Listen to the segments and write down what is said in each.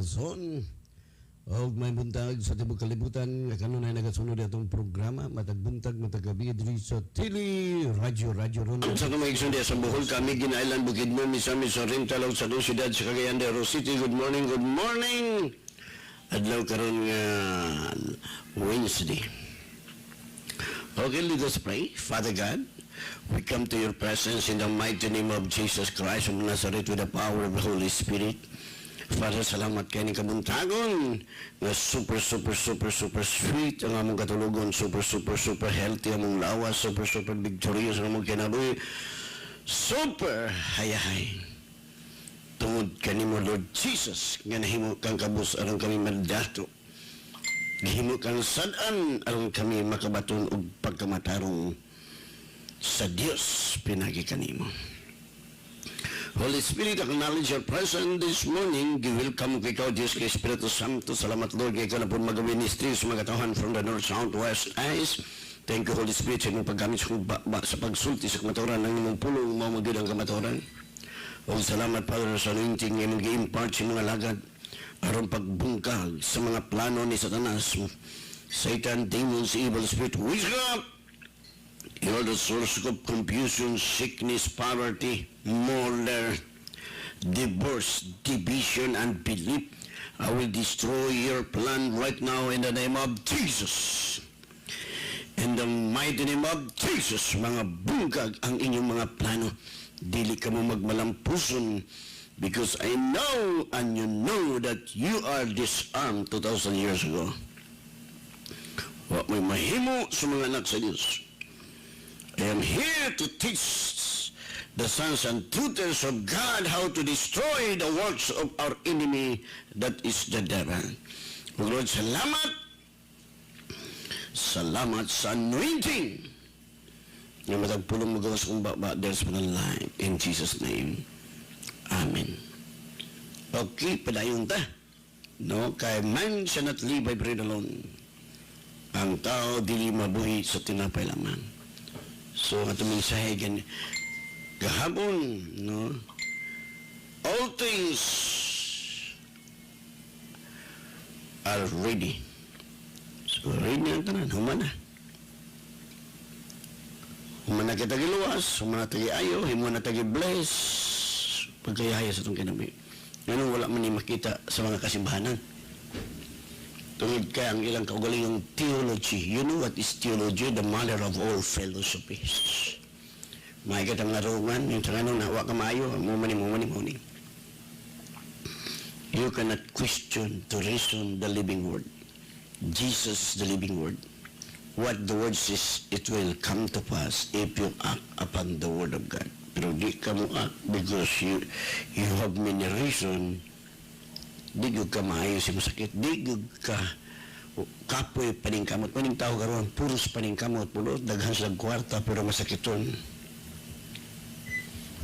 Luzon. Og may buntag sa tibok kalibutan nga kanon ay nagasunod atong programa matag buntag matag gabi diri sa Tili Radyo Ron. Sa kumaigsun sa Bohol kami ginailan Bukidnon Misamis Oriental sa syudad sa Cagayan de Oro City. Good morning, good morning. Adlaw karon nga Wednesday. Okay, let us pray. Father God, we come to your presence in the mighty name of Jesus Christ of Nazareth with the power of the Holy Spirit. Father, salamat kayo ni kabuntagon na super sweet ang among katulugon, super healthy among lawas, super victorious ang among kinabuhi, super hayahay. Tungod kanimo Lord Jesus, nga nahimo kang kabus aron kami mandato. Gihimo kang sad-an aron kami makabaton og pagkamatarong sa Dios pinagi kanimo. Holy Spirit, acknowledge your presence this morning. Welcome kay ikaw, Diyos, kay Espiritu Santo. Salamat, Lord, kay ikaw na po mag-ministry sa mga tauhan from the north, south, west, east. Thank you, Holy Spirit, sa imong paggamit sa pagsulti sa kamaturan ng imong pulong, mamagid ang kamaturan. O salamat, Father, sa anointing ng imong i-impart sa mga lagad aron pagbungkag sa mga plano ni Satanas, Satan, demons, evil spirit, wisdom. You're the source of confusion, sickness, poverty, murder, divorce, division, and belief. I will destroy your plan right now in the name of Jesus. In the mighty name of Jesus, mga bungkag ang inyong mga plano. Dili ka mo magmalampuson because I know and you know that you are disarmed 2,000 years ago. Wa may mahimo sa mga anak sa Diyos. I am here to teach the sons and daughters of God how to destroy the works of our enemy, that is the devil. Lord, salamat. Salamat sa anointing. Yung matagpulong magawas kong baba, there's been a life. In Jesus' name. Amen. Okay, padayon ta. No, kay man shall not live by bread alone. Ang tao dili mabuhi sa tinapay lamang. So, ato mensahe gahapon, no? All things are ready. So, ready na tanan, humana. Humana kita giluwas, humana tagi ayo, humana tagi bless, pagkayaya sa itong kinabi. Ganun wala man ni makita sa mga kasimbahanan. Tungod kaya ang ilang kaugalingong theology. You know what is theology? The mother of all philosophies. May katang narungan, yung tanganong nawa ka maayo, mumani. You cannot question to reason the living word. Jesus is the living word. What the word says, it will come to pass if you act upon the word of God. Pero di ka mo act because you have many reasons. Digug ka maayo si masakit, digug ka kapoy paningkamot, maning tao karon puros paningkamot, pulot daghan sa kwarta pero masakiton.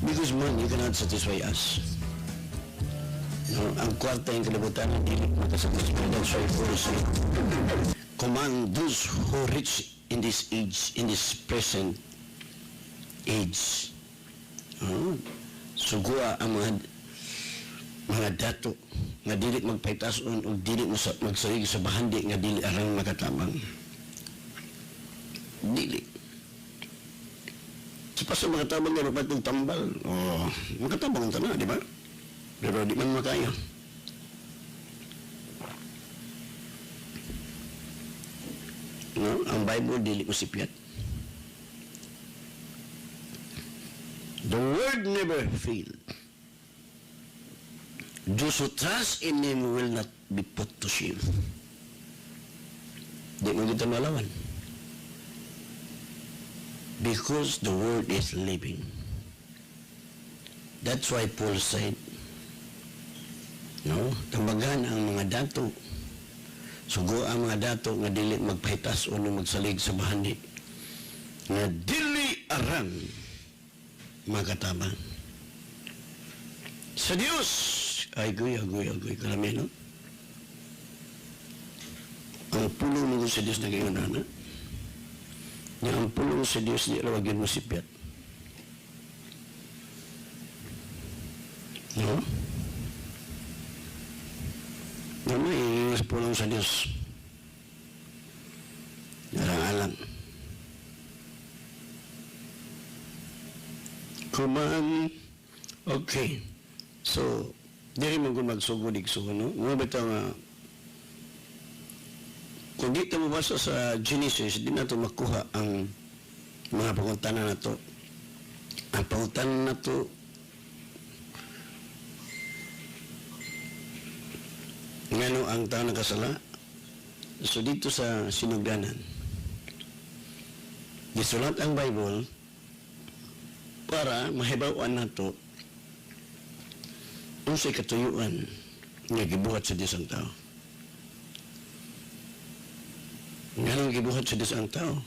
Because money cannot satisfy us. No, ang kwarta yung kalibutan ng dili makasatisfy. That's why Paul say, command those who rich in this age, in this present age. Sugua ang mga dato nga dili magpaitason o dili magsalig sa bahandi nga dili arang makatabang. Dili. Sa makatabang nga mapatong tambal, makatabang ang tanan, di ba? Pero di man makayo. No? Ang Bible dili usipyat. The word never failed. Those who trust in Him will not be put to shame. Di mo kita malawan. Because the word is living. That's why Paul said, no, tambagan ang mga dato. Sugo ang mga dato nga dili magpahitas o magsalig sa bahandi. Nga dili arang magatabang. Sa Diyos, agoy, kalami, no? Ang pulong mo sa Diyos na kayo na, ang pulong sa Diyos di alawagin mo sipyat. No? sa pulong sa Diyos. Alang-alang. Kuman, okay. So, diri mo kung magsugod igsugon, no? Mga bitaw nga, kung di ito mabasa sa Genesis, di na ito makuha ang mga pangutanan na ito. Ang pangutanan na ito, ngano ang tao nakasala? So, dito sa sinugdanan, gisulat ang Bible para mahibawan na ito ang sa katuyuan nga gibuhat sa Diyos ang tao. Nga gibuhat sa Diyos ang tao.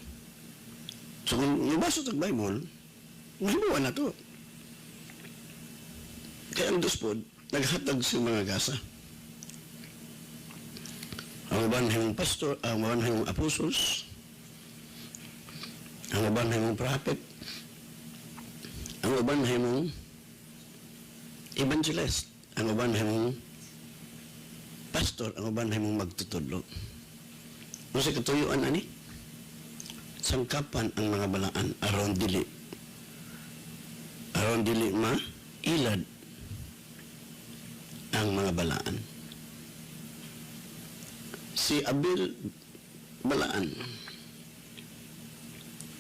So kung nabasa ang Bible, mahibawan na ito. Kaya ang Diyos po, naghatag sa mga gasa. Ang uban himong pastor, ang uban himong apostles, ang uban himong prophet, ang uban himong evangelist, ang uban himong pastor, ang uban himong magtutudlo. Kung sa katuyuan ani, sangkapan ang mga balaan aron dili ilad ang mga balaan. Si Abel balaan.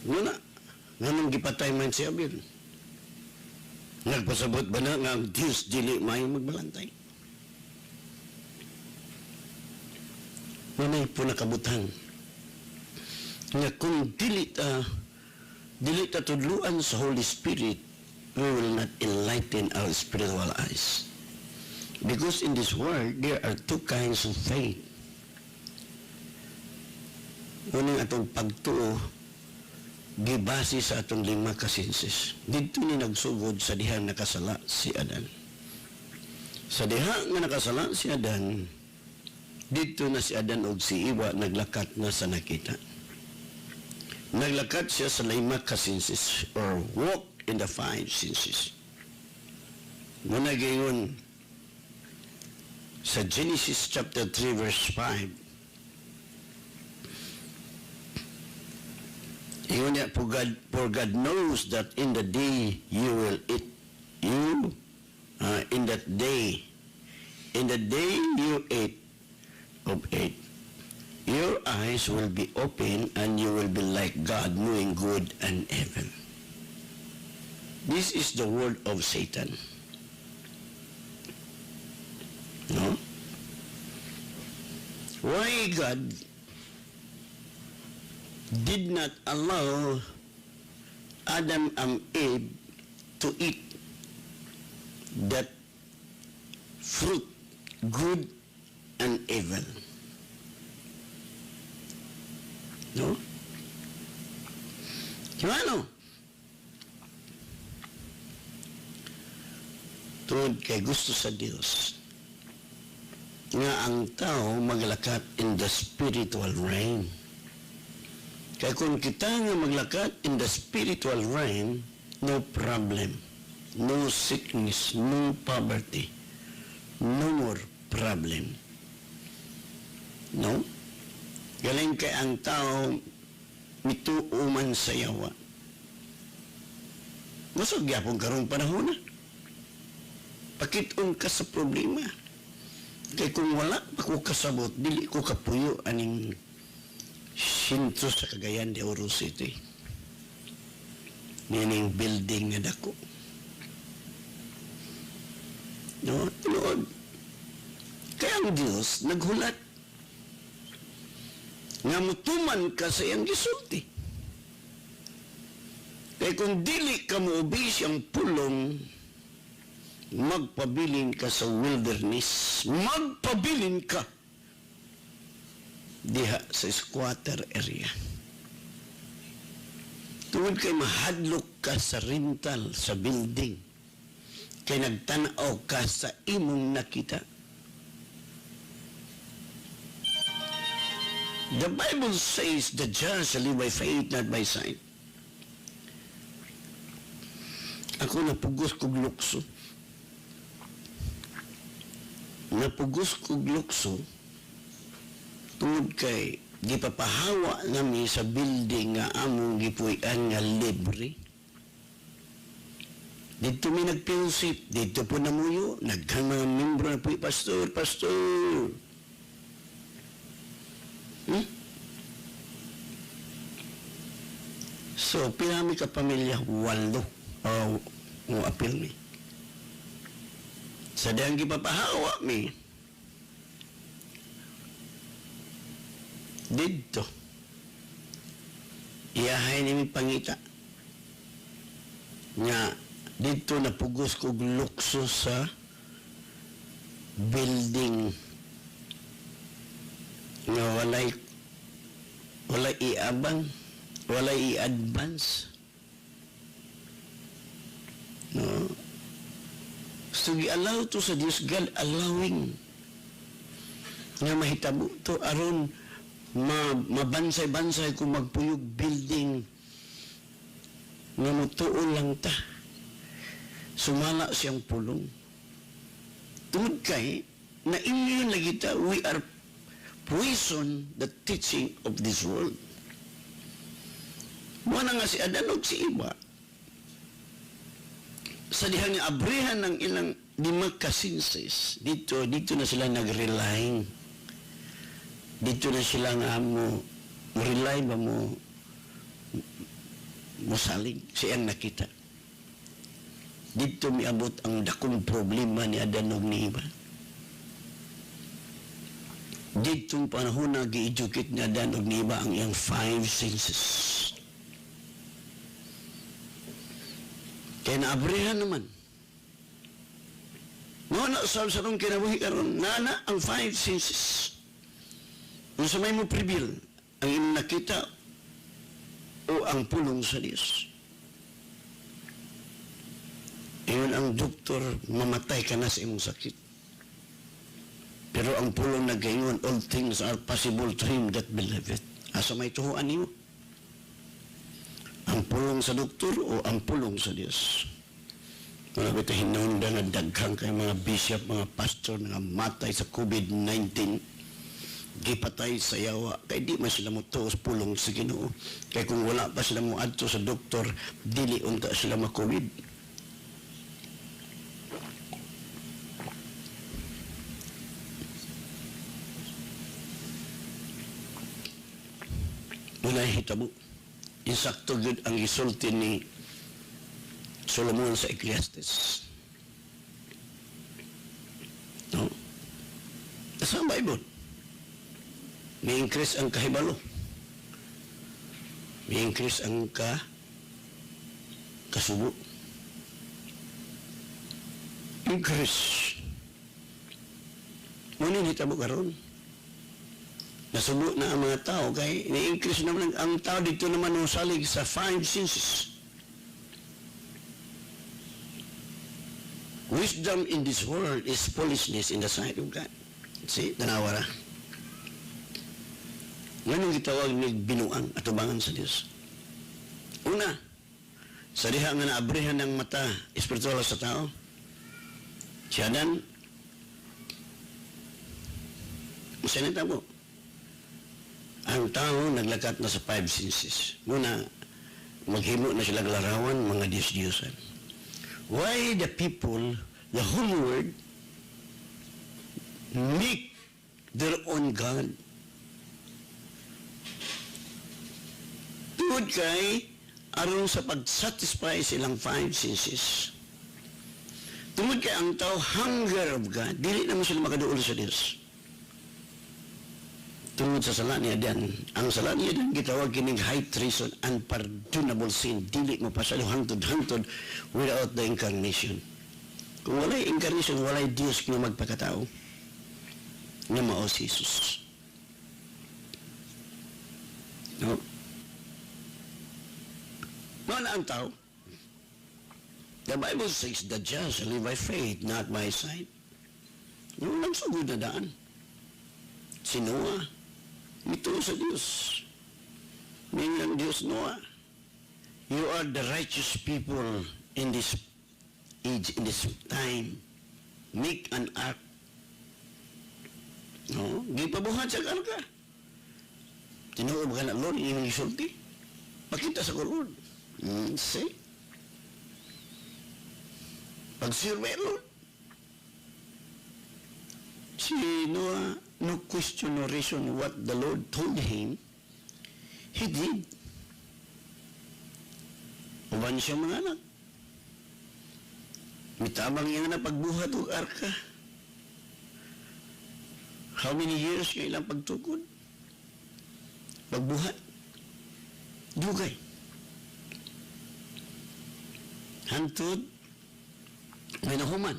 Nguna, nganong gipatay man si Abel? Nagpasabot ba na nga ang Diyos dili may magbalantay? Ngunay po nakabutang nga kung dili ta tudluan sa Holy Spirit, we will not enlighten our spiritual eyes. Because in this world, there are two kinds of faith. Unang atong pagtuo, gibase sa atong 5 kasenses. Dito ni nagsugod sa diha nakasala si Adan. Sa diha nga nakasala si Adan, dito na si Adan o si Iwa naglakat na sa nakita. Naglakat siya sa 5 kasenses or walk in the 5 senses. Muna gayon sa Genesis chapter 3 verse 5, for God knows that in the day you will eat, in the day you eat of it, your eyes will be open and you will be like God, knowing good and evil. This is the word of Satan. No? Why God did not allow Adam and Eve to eat that fruit, good and evil? No? Ano? Tungod kay gusto sa Diyos nga ang tao maglakat in the spiritual realm. Kaya kung kita nga maglakat in the spiritual realm, no problem, no sickness, no poverty, no more problem. No? Galing kay ang tao mituuman sa yawa. Masog yapong karong panahon na. Pakitong ka sa problema. Kaya kung wala pa ko kasabot, dili ko kapuyo aning sinto sa Cagayan de Oro City. Nining building nga dako. No? Lord, kaya ang Diyos naghulat nga mutuman ka sa iyang gisulti. Kaya kung dili ka muubi siyang pulong, magpabilin ka sa wilderness, magpabilin ka diha sa squatter area. Tungod kay mahadlok ka sa rental, sa building, kay nagtanaw ka sa imong nakita. The Bible says the just shall live by faith, not by sight. Ako napugos kog lukso. Napugos kog lukso Tungod kay gipapahawa nami sa building nga among gipuy-an nga libre. Dito mi nagpinsip, dito po namuyo, naghang mga membro na po, pastor. So, pinami ka pamilya, 8 o apil mi. Sa dahang gipapahawa mi, dito, iyahay ni pangita, nga dito napugos ko lukso sa building nga walay iabang, walay i-advance. No? So, gi-allow to sa Diyos, God allowing nga mahitabo to aron mabansay-bansay kung magpuyog building nga mutuon lang ta. Sumala siyang pulong. Tungod kay, na inyo lagi ta, we are poison the teaching of this world. Muna nga si Adan o si iba, sa dihang abrihan ng ilang 5 kasinses, dito na sila nag-relying. Dito na sila nga rely ba mo saling siyang nakita. Dito miabot ang dakong problema ni Adan o ni Eva. Dito panahon na gi-educate ni Adan o ni Eva ang iyang 5 senses. Kaya naabrihan naman. Nana sa sarong kinabuhi karon, nana ang 5 senses. Kung sa may mo prevail, ang imong nakita o ang pulong sa Diyos. Iyon ang doktor, mamatay ka na sa imong sakit. Pero ang pulong nagaingon, all things are possible to him that believeth. Asa may tuhuan niyo? Ang pulong sa doktor o ang pulong sa Diyos? Kung kita hinunda na daghang kay mga bishop, mga pastor nga matay sa COVID-19, gipatay sa yawa, kay di man sila mo tuos pulong sa Ginoo. Kay kung wala pa sila mo adto sa doktor, dili unta sila ma-COVID. Unay hitabo. Insakto gud ang isulti ni Solomon sa Ecclesiastes. No? Sa Bible, may-increase ang kahibalo. May-increase ang kasubo. Increase. Munin hitabo karon. Nasubo na ang mga tao kay ni-increase naman ang tao dito naman salig sa 5 senses. Wisdom in this world is foolishness in the sight of God. See, tanawara. Nganong gitawag ni binuang atubangan sa Dios. Una, sa diha nga naabrihan ng mata espiritual sa tao. Si Adan, masinita mo. Ang tao naglakat na sa 5 senses. Muna, maghimo na sila larawan, mga Diyos-Diyosan. Why the people, the whole world, make their own God? Tungod kay, aron sa pag-satisfy silang 5 senses. Tungod kay ang tao, hunger of God, dili naman sila makaduol sa Diyos. Tungod sa sala ni Adan, ang sala ni Adan gitawag kining high treason, unpardonable sin, dili mo pasalo hantod-hantod without the incarnation. Kung walay incarnation, walay Diyos nga magpakatao nga mao si Jesus. No? Mana ang tao? The Bible says, the just shall live by faith, not by sight. Yung nagsugod na daan. Si Noah, ito sa Diyos. Mingang Diyos, Noah, you are the righteous people in this age, in this time. Make an ark. No? Gipabuhat sa karga. Tinuod ba ka na, Lord, yung isulti? Pakita sa ko, Lord. See? Pag-survey, Lord. Si Noah, no question or reason what the Lord told him, he did. Uban siya mga anak. Mitabang yung na pagbuhat o arka. How many years yung ilang pagtukod? Pagbuhat. Dugay. Hantod. May nahuman.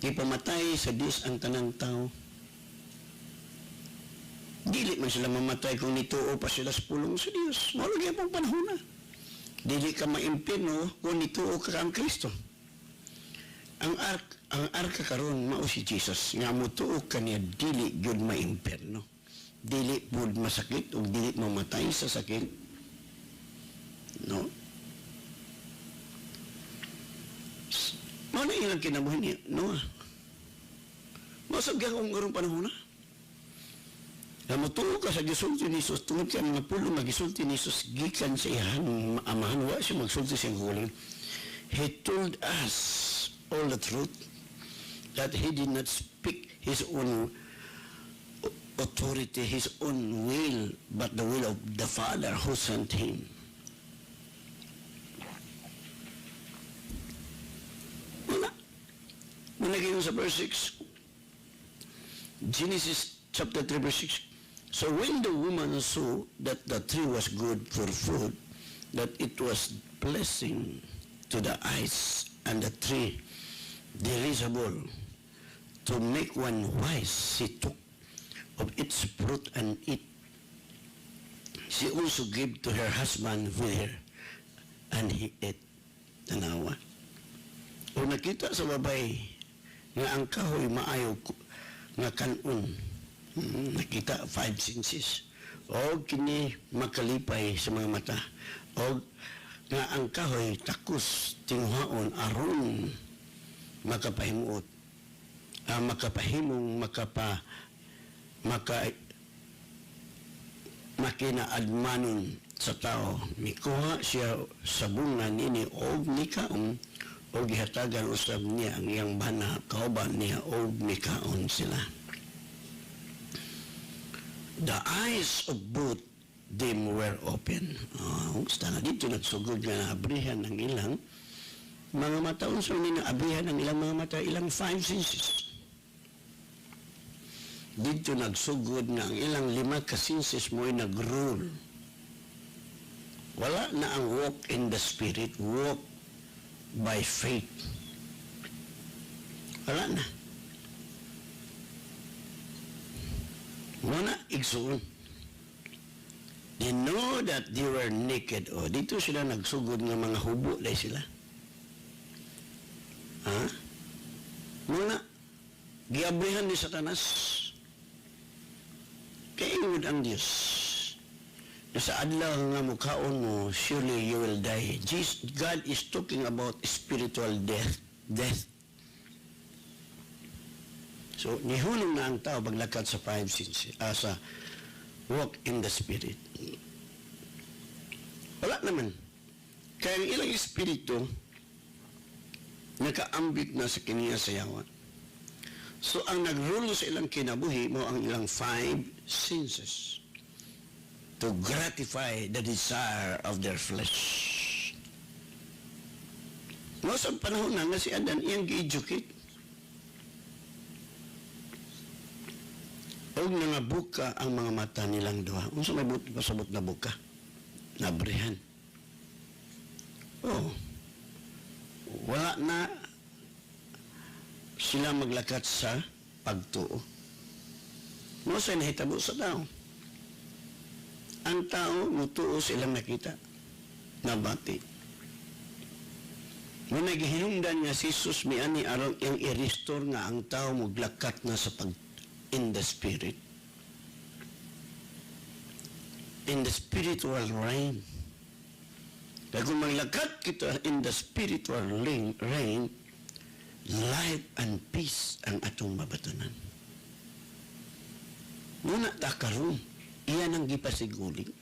Ipamatay sa Diyos ang tanang tao. Dili man sila mamatay kung nituo pa sila sa pulong sa Diyos. Malagay pang panahon na. Dili ka maimpirno kung nituo ka ang Kristo. Ang arka karon mao si Jesus. Nga mo tuo ka niya, dili gyud maimpirno. Dili pud masakit o dili mamatay sa sakit. No? Mao na ilang kinabuhi niya, Noah. Masab ka kung karong panahon na. Namutuo ka sa gisulti ni Jesus, tungod ka mga pulo na gisulti ni Jesus, gikan sa iyan, amahan, wa siya magsulti siyang huling. He told us all the truth, that he did not speak his own authority, his own will, but the will of the Father who sent him. Muna kayo sa verse 6. Genesis chapter 3 verse 6. So when the woman saw that the tree was good for food, that it was blessing to the eyes, and the tree desirable to make one wise, she took of its fruit and eat. She also gave to her husband with her, and he ate. Tanawa. O nakita sa babay nga ang kahoy maayo nga kanon, nakita 5 senses. O kini makalipay sa mga mata. O nga ang kahoy takos tinghaon aron makapahimuot. Makapahimong makinaadmanon sa tao. Mikuha siya sa bunga nini og nikaon o gihatagan usab niya ang iyang bana, kauban niya o mikaon sila. The eyes of both them were open. Gusto na dito nagsugod nga naabrihan ng ilang mga mata. Unsa ni naabrihan ng ilang mga mata, ilang 5 senses. Dito nagsugod nga ang ilang 5 ka senses mo'y nag-rule. Wala na ang walk in the Spirit, walk by faith. Wala na. Wala igsoon. They know that they were naked. O, dito sila nagsugod ng mga hubo dahil sila. Ha? Muna, giabrihan ni Satanas. Kaingod ang Diyos. Sa adlaw nga mukhaon mo, surely you will die. God is talking about spiritual death. So, nihulong na ang tao paglakad sa 5 senses, sa walk in the Spirit. Wala naman. Kaya ang ilang espiritu, nakaambit na sa kiniya sayawan. So, ang nagrulo sa ilang kinabuhi mo ang ilang 5 senses to gratify the desire of their flesh. No, sa panahon na nga si Adan, iyang gi-educate. Huwag na buka ang mga mata nilang duha. Unsa may pasabot na buka? Nabrihan. Oh. Wala na sila maglakat sa pagtuo. No, sa nahitabo sa tao. Ang tao, mutuo silang nakita. Nabati. Nung naghihinungdan nga si Jesus, may ani araw yung i-restore nga ang tao maglakat na sa in the Spirit. In the spiritual realm. Kaya kung maglakat kita in the spiritual realm, life and peace ang atong mabatanan. Muna takaroon. Iyan ang gipasiguling.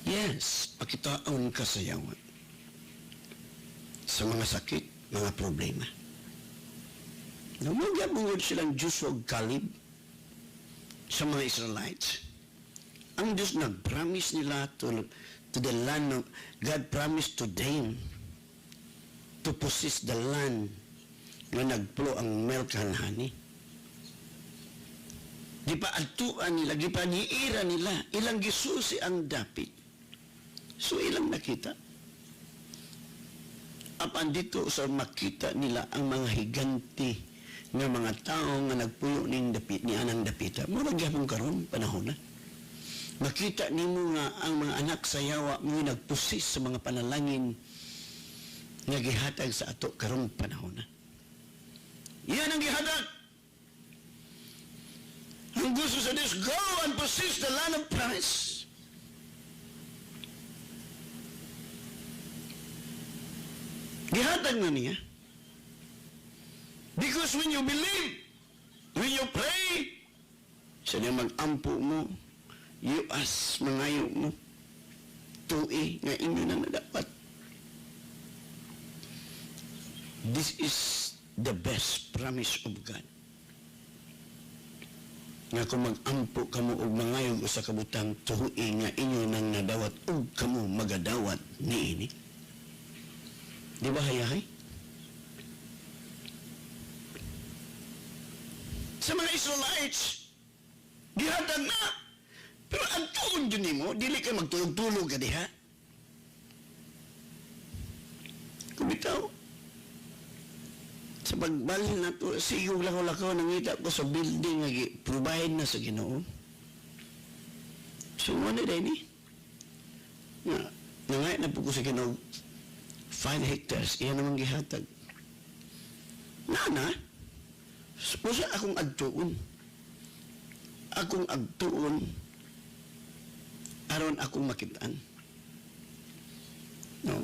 Yes, pakitaon kasayawan sa mga sakit, mga problema. Namagabungod silang Diyos o Caleb sa mga Israelites. Ang Diyos nag-promise nila to the land of, God promised to them to possess the land na nagplo ang milk and honey. Di pa atuan nila, di pa niira nila, ilang gisusi ang dapit. So ilang nakita. Apan dito sa makita nila ang mga higanti ng mga tao nga nagpuyo ning dapit ni anang dapita. Murag gyapon karon panahon na. Makita nimo nga ang mga anak sa yawa mo nagpusis sa mga panalangin nga gihatag sa ato karong panahon na. Iyan ang gihatag. Ang gusto sa Diyos, go and possess the land of promise. Gihatag na niya. Because when you believe, when you pray, sa niya mag-ampo mo, yuas, mangayo mo, tuwi, nga inyo na dapat. This is the best promise of God. Nga kung mag-ampo kamo og mangayog sa kabutang tuwi nga inyo nang nadawat ug kamo magadawat niini. Di ba hayahay? Sa mga Israelites, gihatag na. Pero ang tuon dyan mo, dili ka magtulog-tulog ka diha. Kumitaw. Sa pagbalhin na to, sigong lakaw-lakaw nangita ko sa building nga provide na sa Ginoo. So, ano na ni? Nangayat na po ko sa Ginoo 5 hectares, iyan namang gihatag. Nana, suppose akong agtuon. Akong agtuon, aron akong makitaan. No?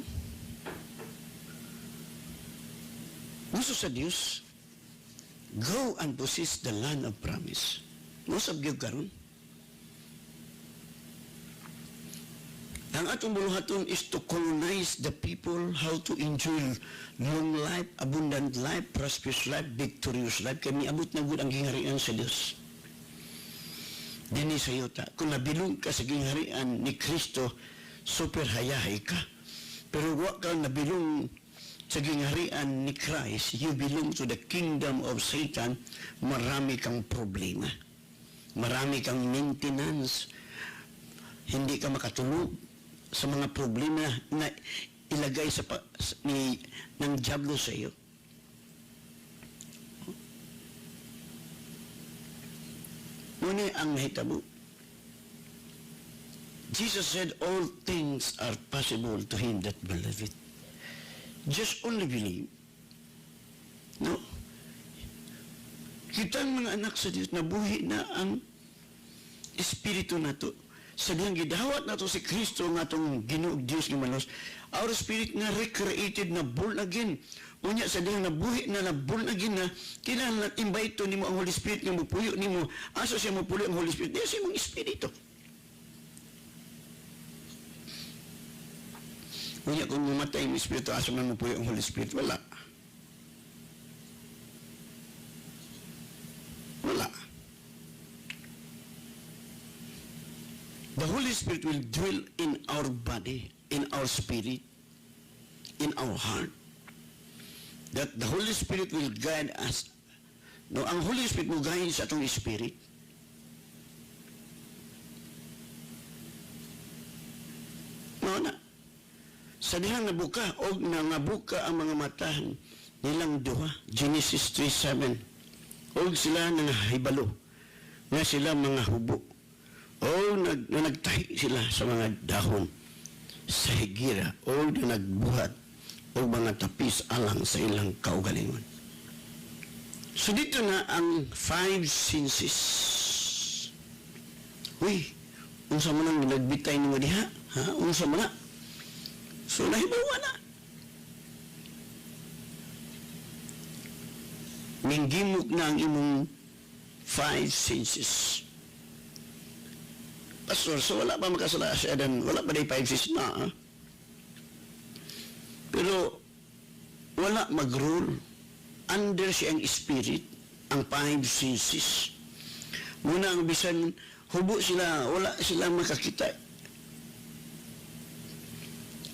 Gusto sa Diyos, go and possess the land of promise. Most of you karon. Ang atong buluhaton is to colonize the people how to enjoy long life, abundant life, prosperous life, victorious life. Kaya miabot na gud ang gingharian sa Dios. Dini sa yuta, kung nabilong ka sa gingharian ni Kristo, super hayahay ka. Pero wa ka nabilong sa gingharian ni Christ, you belong to the kingdom of Satan, marami kang problema. Marami kang maintenance. Hindi ka makatulog sa mga problema na ilagay ng diablo sa iyo. Muna ang nahitabo. Jesus said, all things are possible to him that believeth. Just only believe. No? Kitang mga anak sa Diyos, nabuhi na ang espiritu na to. Sa diyang gidawat na to si Kristo nga itong Ginoong Diyos ni Manos, our spirit na recreated na born again. Unya sa diyang nabuhi na born again na, kailangan na invite ni mo ang Holy Spirit nga mupuyo ni mo. Asa siya mupuyo ang Holy Spirit? Diyan siya mong espiritu. Unya kung mamatay ang espiritu, asa man mupuyo ang Holy Spirit? Wala. Wala. The Holy Spirit will dwell in our body, in our spirit, in our heart. That the Holy Spirit will guide us. No, ang Holy Spirit mo guide sa atong spirit. No na. Sa dihang nabuka o nangabuka ang mga mata nilang duha. Genesis 3:7. O sila nangahibalo nga sila mga hubo. O nagtahi sila sa mga dahon sa higira o nagbuhat o mga tapis alang sa ilang kaugalingon. So dito na ang 5 senses. Uy, unsa man ang nagbitay ni diha? Ha? Unsa man na? So nahibawa na. Minggimok na ang imong 5 senses. Pastor, so wala pa makasala siya dan wala pa day 5 senses na. Ha? Pero wala mag-rule. Under siyang spirit, ang 5 senses. Muna ang bisan, hubo sila, wala sila makakita.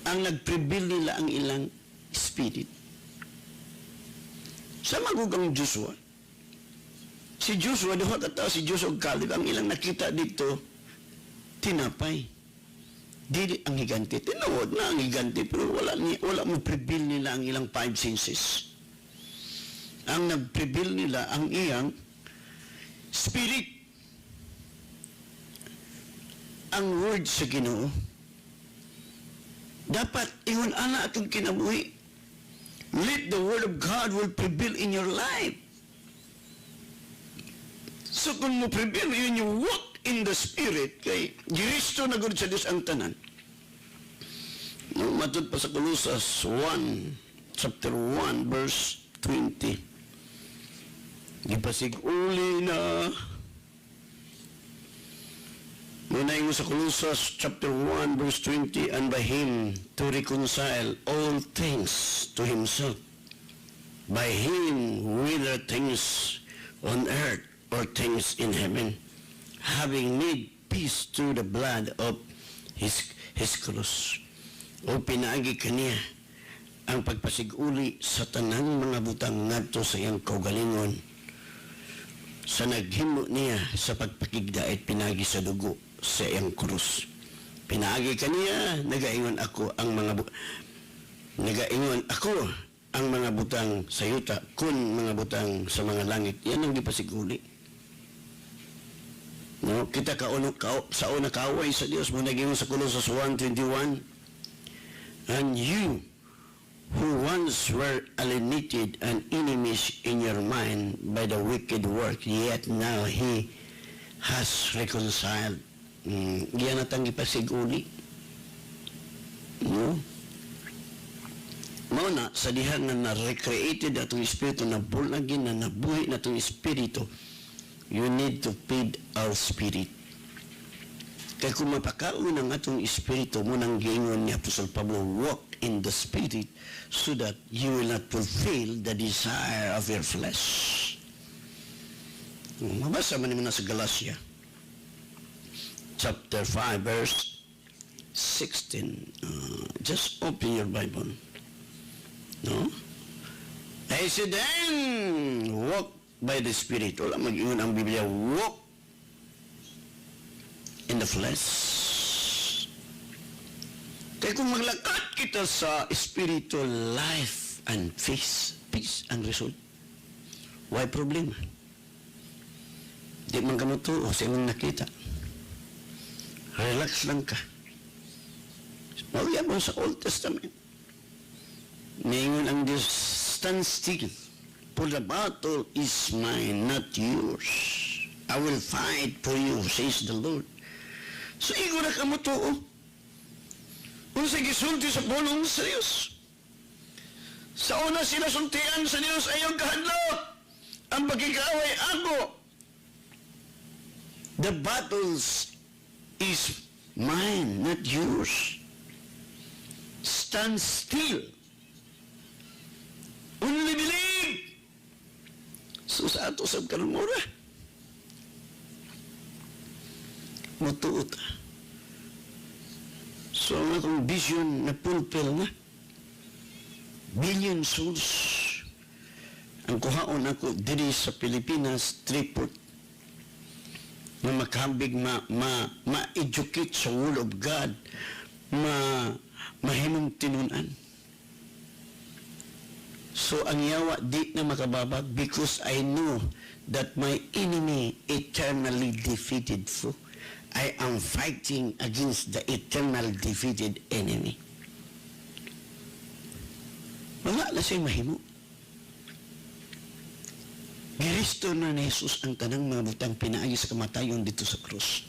Ang nag-prevail nila ang ilang spirit. Sa magugang Joshua, si Joshua, duha katao si Joshua Caleb, ang ilang nakita dito, tinapay. Dili ang higante. Tinawad na ang higante, pero wala mo prevail nila ang ilang 5 senses. Ang nag-prevail nila ang iyang spirit. Ang word sa Ginoo, dapat ingon ana atong kinabuhi. Let the word of God will prevail in your life. So kung mo prevail, yun you walk in the spirit, kay Kristo na gud sa Dios ang tanan. No, matod pa sa Colossus 1, chapter 1, verse 20. Gipasig-uli na. Munay mo sa Colossus chapter 1, verse 20, and by Him to reconcile all things to Himself. By Him, whether things on earth or things in heaven, having made peace through the blood of His cross. O pinaagi kaniya ang pagpasig-uli sa tanang mga butang ngadto sa iyang kaugalingon, sa naghimo niya sa pagpakigdait pinagi sa dugo sa iyang krus. Pinaagi kaniya, nagaingon ako ang mga butang sa yuta kun mga butang sa mga langit. Yan ang gipasiguli. No, kita sa una kaaway sa Dios mo nagingon sa Colossus 1:21. And you who once were alienated and enemies in your mind by the wicked work, yet now He has reconciled. Giyan natang ipasiguli. No? Mao na, sa diha na na-recreated atong espiritu, na born again, na nabuhi na atong espiritu, you need to feed our spirit. Kaya kung mapakaon ang atong espiritu, munang giingon ni Apostol Pablo, walk in the spirit so that you will not fulfill the desire of your flesh. Mabasa man na sa Galatia chapter 5 verse 16. Just open your Bible. No? I said then, walk by the spirit. Wala mag-ingon ang Biblia, walk in the flesh. Kaya kung maglakad kita sa spiritual life and peace ang result. Why problem? Di man ka mo to, o sa imong nakita. Relax lang ka. Mawiyab mo sa Old Testament. Ngayon ang Diyos, stand still, for the battle is mine, not yours. I will fight for you, says the Lord. So, igo na ka mo to, kung sa gisulti sa pulong sa Diyos. Sa una sila sultian sa Diyos, ayaw kahadlo. Ang pagkikaaway ako. The battles is mine, not yours. Stand still. Only believe. So sa ato sa karumura, matuot. So ang akong vision na fulfill na. Billion souls ang kuhaon ako diri sa Pilipinas, Tripod, na makahambig ma-educate sa Word of God, mahimong tinunan. So ang yawa di na makababag because I know that my enemy eternally defeated foe. I am fighting against the eternal defeated enemy. Wala na siyang mahimo. Giristo na ni Jesus ang tanang mga butang pinaagi sa kamatayon dito sa krus.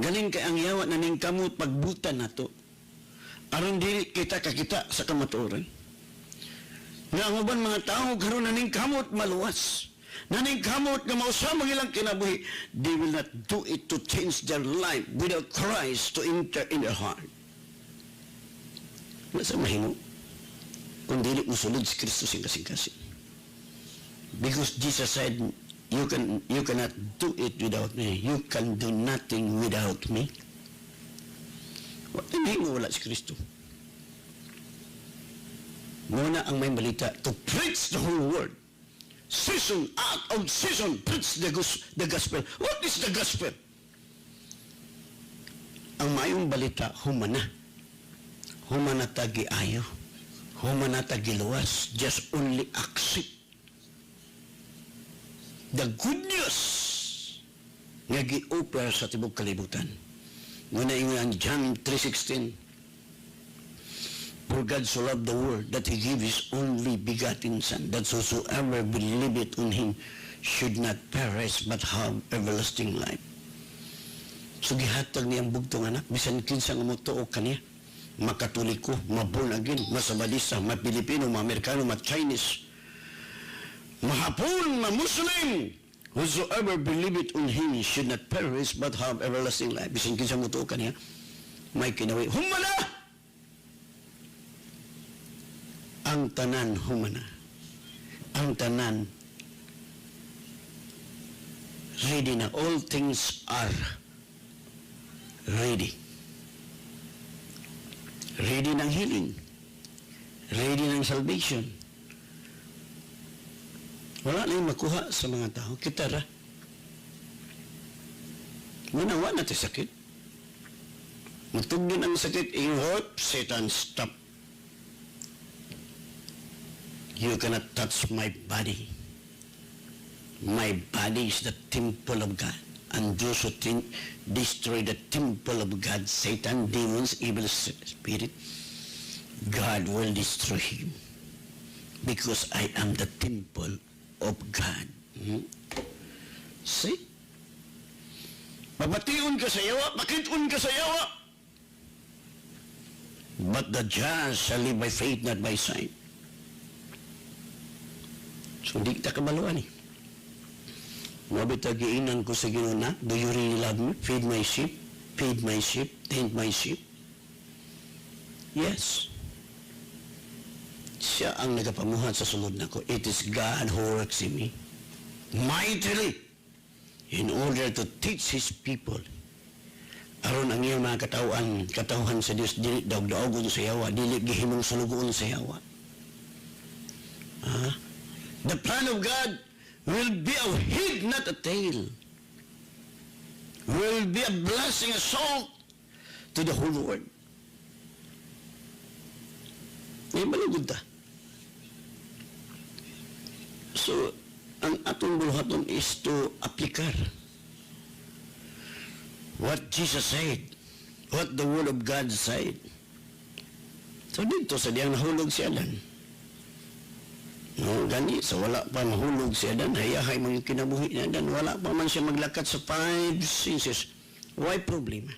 Galing kay ang yawa na ning kamot pagbutan nato. Aron dili kita kakita sa kamatuoran. Nga ang uban mga tao karon na ning kamot maluwas. naning kamot nga mausama ilang kinabuhi, they will not do it to change their life without Christ to enter in their heart. Nasa mahimo? Kung dili mo sulod si Kristo sing kasing-kasing. Because Jesus said, you cannot do it without me. You can do nothing without me. Hindi mo wala si Kristo. Muna ang may balita to preach the whole world. Season out of season, preach the gospel. What is the gospel? Ang mayong balita, humana. Humana tagi ayo. Humana tagi luwas. Just only accept the good news nga gi-offer sa tibok kalibutan. Muna ingon John 3:16. For God so loved the world that He gave His only begotten Son, that whosoever believeth on Him should not perish but have everlasting life. So gihatag niyang bugtong anak, bisan kinsa nga motuo kaniya, makatoliko, ma-born again, masabadista, ma-Pilipino, ma-Amerikano, ma-Chinese, ma-Hapon, ma-Muslim, whosoever believeth on Him should not perish but have everlasting life. Bisan kinsa motuo kaniya, may kinawi, humana! Ang tanan humana. Ang tanan ready na. All things are ready. Ready ng healing. Ready ng salvation. Wala na yung makuha sa mga tao. Kita ra. Manawa na tayo sakit. Matugdon ang sakit. In hope, Satan, stop. You cannot touch my body. My body is the temple of God. And those who destroy the temple of God, Satan, demons, evil spirit, God will destroy him. Because I am the temple of God. See? Mabatiun ka sa yawa, makitun ka sa yawa. But the just shall live by faith, not by sight. So, di kita kabaluan eh. Mabitagiinan ko sa Ginoo na, do you really love me? Feed my sheep, tend my sheep. Yes. Siya ang nagapamuhat sa sulod na ko. It is God who works in me mightily in order to teach His people. Aron ang iyang mga katauhan sa Diyos, dili daog-daogon sa yawa, dili gihimong sulugoon sa yawa. The plan of God will be a head, not a tail. Will be a blessing, a salt to the whole world. Malugod ta. So, ang atong buluhaton is to aplikar what Jesus said, what the Word of God said. So, dito sa diyang nahulog si Adan. No, gani, so wala pa mahulog si Adan, hayahay mga kinabuhi ni Adan, wala pa man siya maglakat sa 5 senses. Why problema?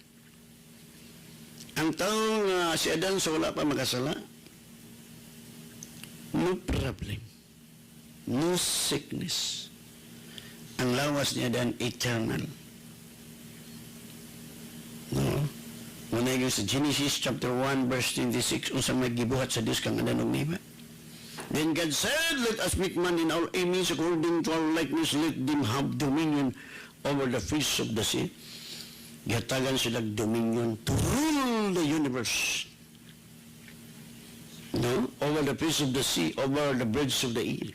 Ang taong si Adan, so wala pa makasala, no problem. No sickness. Ang lawas ni Adan, eternal. No? Muna yung sa Genesis chapter 1 verse 26, unsa may gibuhat sa Diyos kang Adan og Eva. Then God said, let us make man in our image according to our likeness, let them have dominion over the fish of the sea. Gihatagan sila dominion to rule the universe. No? Over the fish of the sea, over the birds of the air,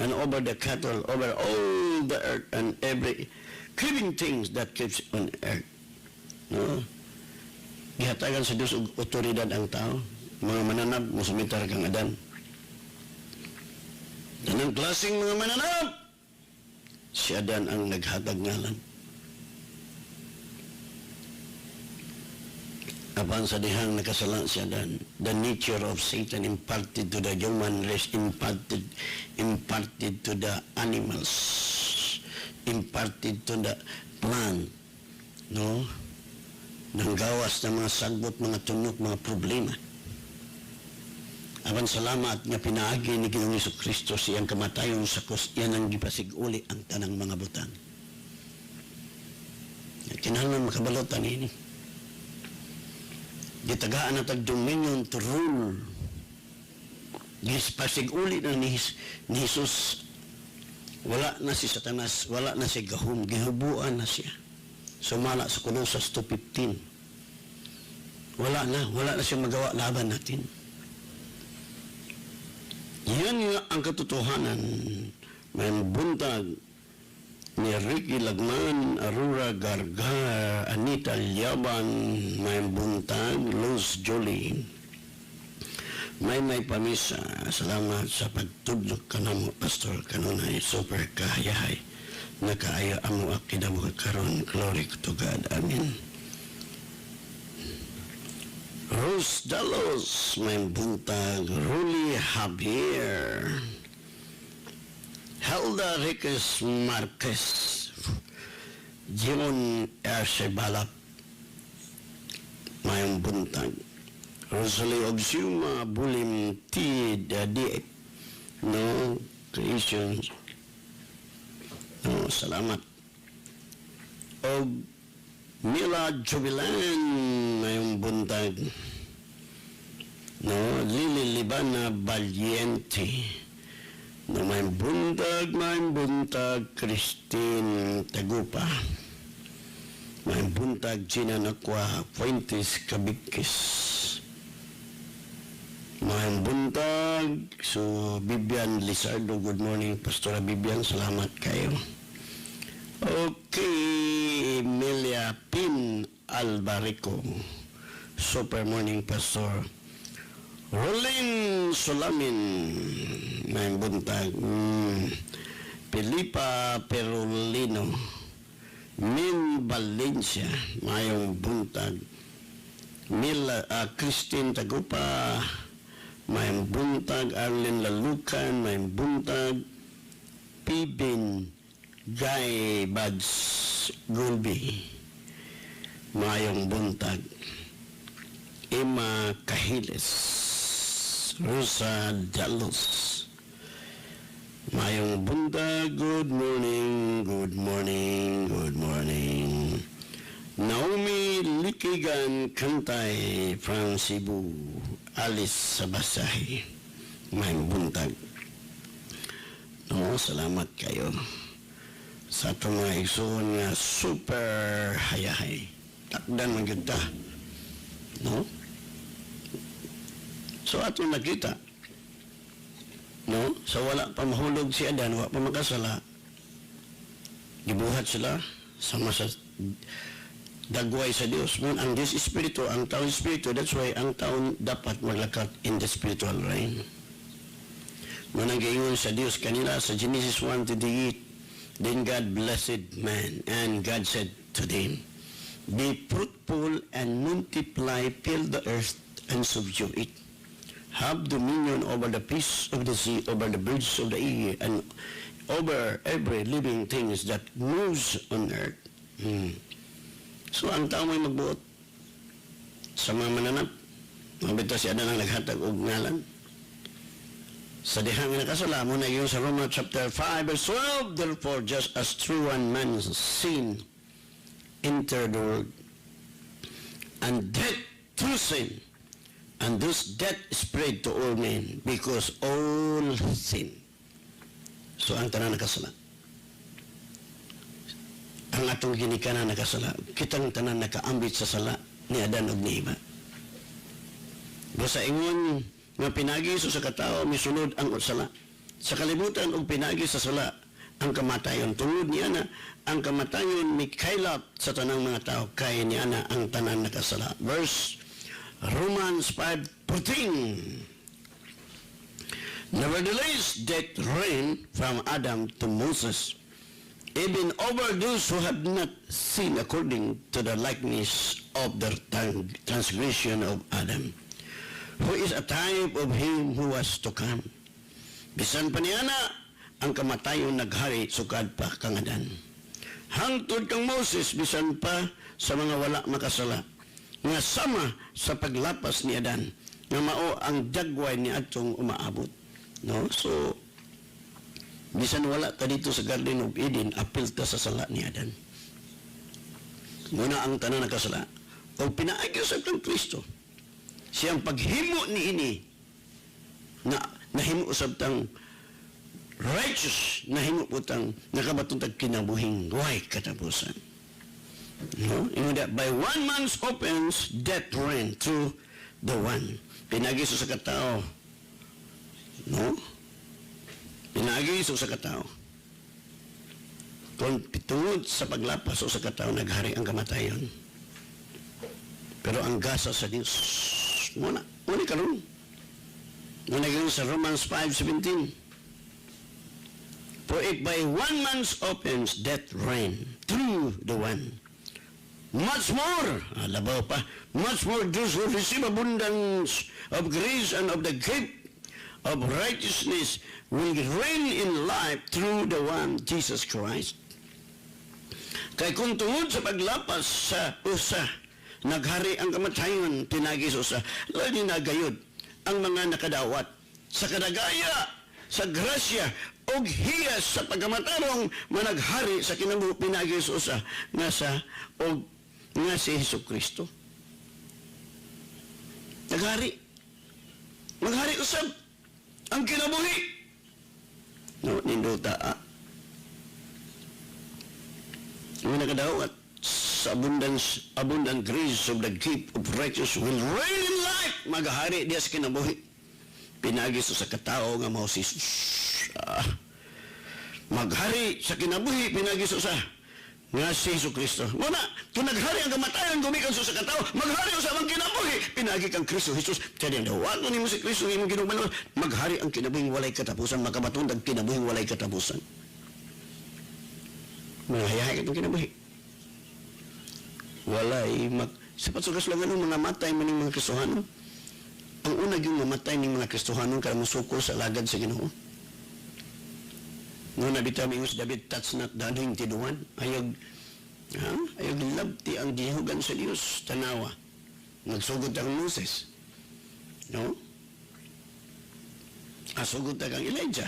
and over the cattle, over all the earth, and every creeping things that keeps on earth. No? Gihatagan sa Diyos og otoridad ang tao. Mga mananap, musumitar kang Adan. Anong klaseng mga mananap? Si Adan ang naghatag ngalan. Apan sa dihang nakasalang si Adan, the nature of Satan imparted to the human race, imparted to the animals, imparted to the plant, no? Nang gawas ng mga sagbot, mga tunok, mga problema. Aban salamat nga pinaagi ni Ginoong Jesucristo siyang kamatayon sa krus, yan ang gipasiguli ang tanang mga butang. Kinahanglan makabalutan ini. Gitagaan na tag dominion to rule. Gipasiguli na ni Jesus. Wala na si Satanas, wala na si gahom, gihubuan na siya. Sumala sa Colossus 2:15. Wala na siya magawa laban natin. Yan nga ang katotohanan. May buntag ni Ricky Lagman, Aurora Gargar, Anita Lyaban, may buntag, Luz Jolie. May pamisa. Salamat sa pagtudlok ka na mo, Pastor. Kanunay, super kahayahay. Nakaayo amo akida mo karon. Glory to God. Amen. Rose Dalos, may buntag, Ruli Javier, Helda Riquez Marquez, Jimon Ercebalap, may buntag, Rosalie Obsuma, Bulim T. Dadi, no, Creations, no, salamat. Og Mila Jubilan, may buntag. No, Lili Libana Valiente. No, may buntag, Christine Tagupa. May buntag, Gina Nakwa, Fuentes Cabikis. May buntag, so Bibian Lizardo, good morning, Pastora Bibian, salamat kayo. Okay, Emilia Pin Albarico, super morning, Pastor. Rolling Solamin, may buntag. Filipa Perolino, Min Valencia, mayong buntag. Christine Tagupa, may buntag. Arlene Lalucan, may buntag. Pibin Guy Bads Gulby, mayong buntag. Emma Cahiles, Rosa Dalos, mayong buntag. Good morning, good morning, good morning. Naomi Likigan Kantay from Cebu, Alice Sabasahi, mayong buntag. No, salamat kayo sa itong mga igsoon nga super hayahay. Takdan man kita. No? So ato nakita. No? Sa wala pa mahulog si Adan, wala pa makasala. Gibuhat sila sama sa dagway sa Dios. Ang Diyos Espiritu, ang taon Espiritu, that's why ang taon dapat maglakat in the spiritual realm. Managayon sa Dios kanila sa Genesis 1:28. Then God blessed man, and God said to them, be fruitful and multiply, fill the earth and subdue it. Have dominion over the fish of the sea, over the birds of the air, and over every living thing that moves on earth. So ang tao may magbuot sa mga mananap. Mabita si Adan ang naghatag og ngalan. Sa dihang nakasala mo na yun sa Romans chapter 5 verse 12, therefore just as through one man's sin entered the world, and death through sin, and thus death spread to all men because all sin. So ang tanan nakasala, ang atong ginikanan nakasala, kitang tanan nakaambit sa sala ni Adan ug ni Eva. Basta ingon nga pinagi sa katao misulod ang sala. Sa kalibutan og pinagi sa sala ang kamatayon. Tungod niya na ang kamatayon mikailap sa tanang mga tao, kaya niya na ang tanan nakasala. Verse Romans 5:14. Nevertheless, death reigned from Adam to Moses, even over those who have not sinned according to the likeness of the transgression of Adam, who is a type of him who was to come. Bisan pa niya na ang kamatayon naghari sukad pa kang Adan. Hangtod kang Moses bisan pa sa mga wala makasala, nga sama sa paglapas ni Adan, nga mao ang dagway ni atong umaabot. No? So, bisan wala ta dito sa Garden of Eden, apil ta sa sala ni Adan. Muna ang tanan nakasala. O pinaagyo sa kang Kristo. Siyang paghimo ni ini na nahimo usab tang righteous, nahimo putang nakabatong tag kinabuhing way katapusan. No? You know that by one man's offense, death reigned through the one. Pinagi sa katao. No? Pinagi sa katao. Kung tungod sa paglapas sa katao, naghari ang kamatayon. Pero ang gasa sa Diyos, muna karon. Muna karon sa Romans 5:17. For if by one man's offense, death reigned through the one, much more, labaw pa, much more those who receive abundance of grace and of the gift of righteousness will reign in life through the one, Jesus Christ. Kay kung tungod sa paglapas sa usa, naghari ang kamatayon, pinagi sa usa, lagi nagayod ang mga nakadawat sa kadagaya, sa grasya, og hiyas sa pagkamatarong managhari sa kinabuhi pinagi sa usa, nga si Jesucristo. Maghari usab ang kinabuhi. No, nindota ang nakadawat sa abundant grace of the gift of righteousness will reign in life. Maghari diya sa kinabuhi. Pinagi sa katao nga mao si maghari sa kinabuhi, pinagi sa nga si Jesucristo. Muna, kung naghari ang kamatayan, gumikan sa katao, maghari sa ang kinabuhi, pinagi kang Kristo Jesus. Kaya dawato ni mo si Kristo, imong ginugmalo, maghari ang kinabuhing walay katapusan, makabatundag kinabuhing walay katapusan. Mahayahay itong kinabuhi. Walay, sapat sa kaslangan ng mga matay maning mga Kristohanon. Ang unag yung mamatay ng mga Kristohanon kaya musuko sa lagad sa Ginoo. Noon na bitaw si David, that's not the anointed one. Ayog labti ang dihugan sa Diyos, tanawa. Nagsugod ang Moses. No? Asugod ang Elijah.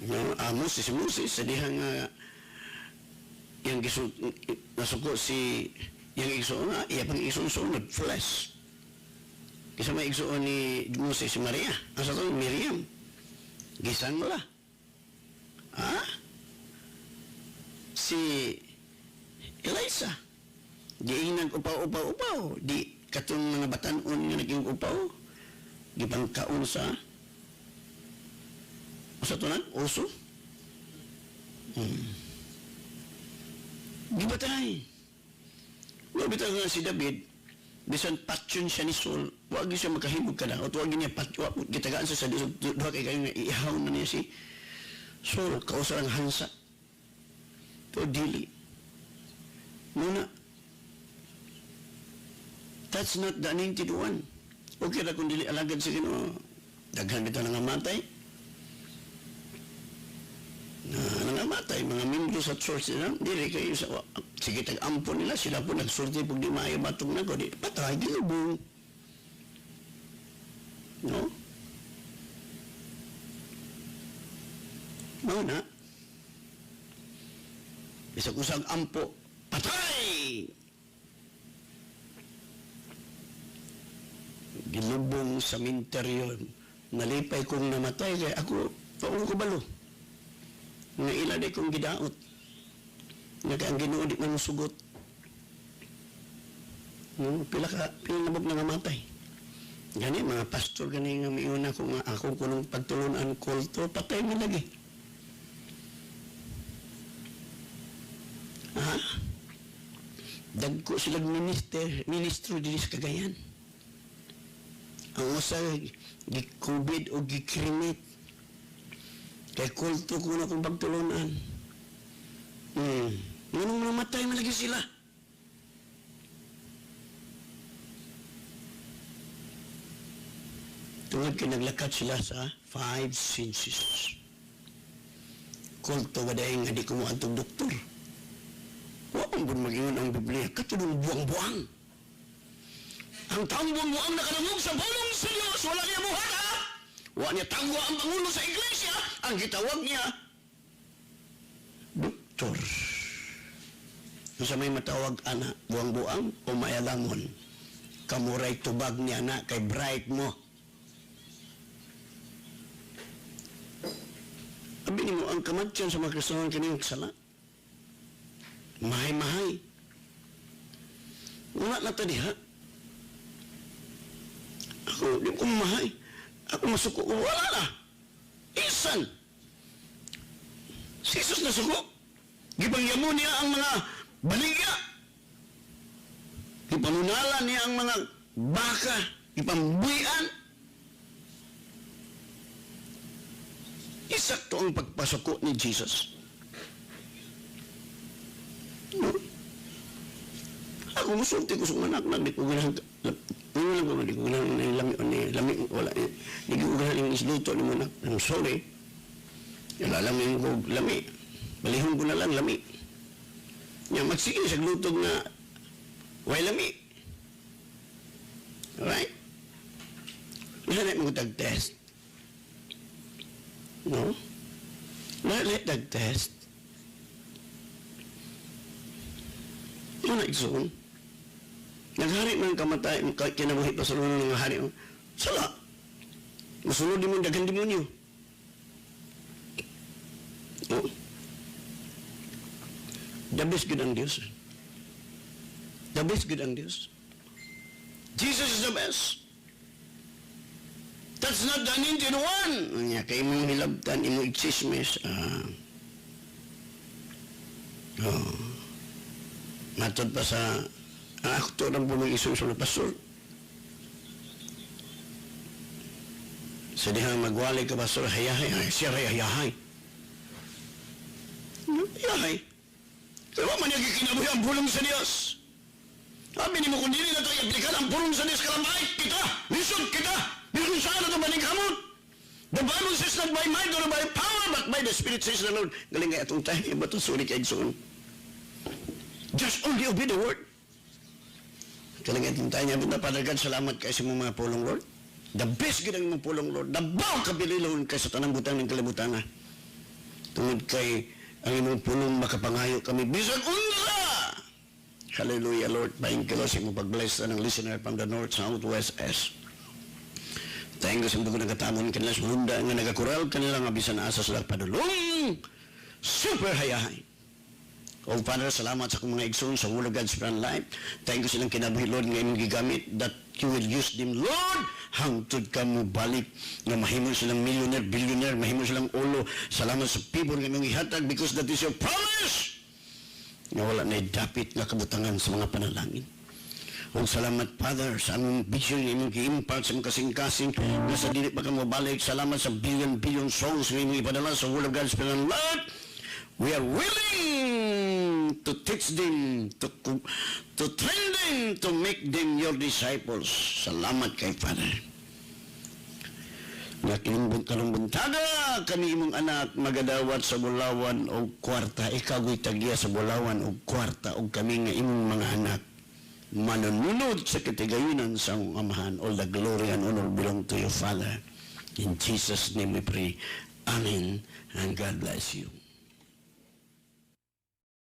No? Moses, sa dihang yung nasuko si yung igsoon na, iya pang igsoon flesh. Kasi may igsoon ni Moses si Maria. Asa to, Miriam. Gisang wala. Si Elisa. Di upaw-upaw. Di katong mga batanon nga naging upaw. Di pangkaon sa to na? Oso? Di batay. Wala bitaw nga si David, bisan patyon siya ni Saul, wag siya makahibog ka na, o wag niya patyon, gitagaan sa duha kay kayo nga ihaw na niya si Saul, kausarang hansa. Pero dili. Muna, that's not the anointed one. Okay na kung dili alagad sa Ginoo, daghan bitaw nga matay. Nangamatay, mga membro sa church nila, dili kayo sa, sige tag-ampon nila, sila po nagsulti pag di maayo batong na ko, di patay, ginubong. No? Mauna, isa kusang ampo, patay! Ginubong sa minteryo, nalipay kong namatay, kaya ako, paong ko balo. Nga iladay kong gidaot. Nga ang Ginoo di man sugot. Pila nabog na ngamatay. Gani, mga pastor, gani nga miuna ko nga ako kunong pagtulunan kulto, patay mo lagi. Dagko silang ministro din sa Cagayan. Ang usa, gi-COVID o gi-cremate. Kaya kulto ko na kung pagtulunan. Ngunong namatay malagi sila. Tungod kay naglakat sila sa 5 senses. Kulto ba dahil nga di ko mo antong doktor. Huwag kung mag-iwan ang Biblia, katulong buwang-buwang. Ang tambon mo ang nakalungog sa pulong sa Diyos, wala niya buhat ha? Wala niya tangwa ang pangulo sa iglesia, ang gitawag niya, doktor. Sa may matawag ana, buang-buang o mayalangon, kamuray tubag niya na kay bright mo. Abinin mo, ang kamadyan sa mga Kristohan kaniyong sala. Mahay-mahay. Wala na ta diha. Ako, di ko mahay. Ako masuko. Wala na. Isan. Si Jesus na suko. Gipangyamo niya ang mga baligya. Gipanunalan niya ang mga baka. Gipambuian. Isakto ang pagpasuko ni Jesus. No? Ako musulti ko sa anak na di ko ganahan di ko ganahan lami wala di ko ganahan yung isluto ni manak. I'm sorry. Ilalamin ko lami. Balihon ko na lang lami. Nga magsige sa glutog na way lami. Alright? Wala na mo tag-test. No? Let that test. Ano igsoon? Naghari man kamatay, kinabuhi pa sa lunong ng hari. Sala. Masunod mo dagang demonyo. No? The best good ang Diyos. The best good ang Diyos. Jesus is the best. That's not the anointed one. Nga, kay mong hilabtan, imo i-chismis. Matod pa sa ang aktor ng pulong Isus na pastor. Sa dihang magwali ka, pastor, hayahay. Siya hayahay. Hayahay. Kaya man yung kinabuhi ang pulong sa Diyos. Sabi ni mo, kung dili na ito i-aplikan ang pulong sa Diyos, kalambay kita, lisod kita, kung saan ito maning kamot. The Bible says not by might or by power, but by the Spirit says the Lord. Galing nga itong tayo, iba ito, sorry kay Igsoon. Just only obey the word. Galing nga itong tayo niya, Father God, salamat kayo sa mga pulong, Lord. The best gid ang mga pulong, Lord. The bawang kabililon kay sa tanang butang ng kalibutan na. Tungod kay ang imong pulong makapangayo kami. Bisag unsa! Hallelujah, Lord. Thank you, Lord, sa imong pag-bless ng listener from the north, south, west, east. Thank you sa mga nagatamon kanila sa hunda nga nagakural kanila nga bisan asa sila padulong. Super hayahay. O Father, salamat sa akong mga igsoon sa Word of God's Plan Life. Thank you silang kinabuhi, Lord, nga imong gigamit that you will use them, Lord. Hangtod ka mo balik nga mahimo silang millionaire, billionaire, mahimo silang ulo. Salamat sa people nga imong ihatag because that is your promise. Nga wala na dapit nga kabutangan sa mga panalangin. O salamat, Father, sa aming vision nga imong gi-impact sa mga kasing-kasing nga sa dili pa ka mabalik. Salamat sa billion songs nga imong ipadala sa Word of God's Plan Life. We are willing to teach them, to train them, to make them your disciples. Salamat kay Father. Nga kalumbuntaga kami imong anak magadawat sa Bulawan o kwarta. Ikaw tagya sa Bulawan o kwarta o kami nga imong mga anak manununod sa katigayunan sa Amahan. All the glory and honor belong to you, Father. In Jesus' name we pray. Amen. And God bless you.